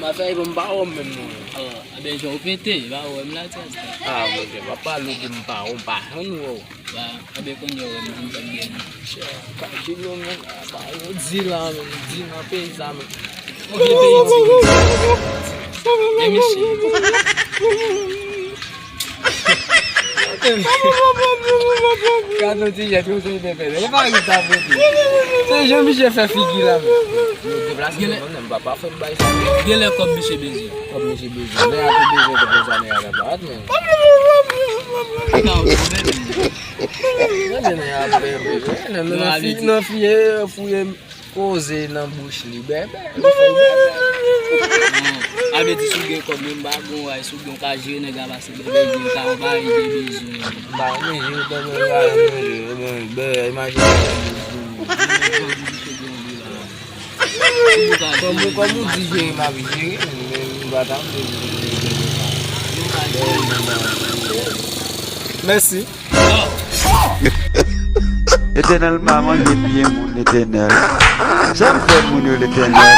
Ma fè yon mba ou men nou. Ben jò pete, ba ou m la tè. Mwen gen, mba pa lou di mba ou mba an ou. Ba, abe kon yo m tan gen. Kaki yon men, ba yon di la men, di nan pe yon men. O pe pe yon di. Emisye. Kado ti jet yon se yon pepe, e pa yon ta pepe. Se yon mi se fè figi la men. Mba pa fè mba yon. Gele kom mi se bezi. Kom mi se bezi, ne a te bezi te bezane a rabat men. Ika ou se bezi. Ne a bebe, nan fiye fouye koze nan bouch li bebe. Abe ti suge kom mi mba gon waj suge yon ka jire nega basi bebe yon ka ou ba yon bezi. Ba men yon te men be imagine. Como DJ ma vije, mbata merci. Éternel maman qui est bien mon éternel. J'aime faire mon l'éternel.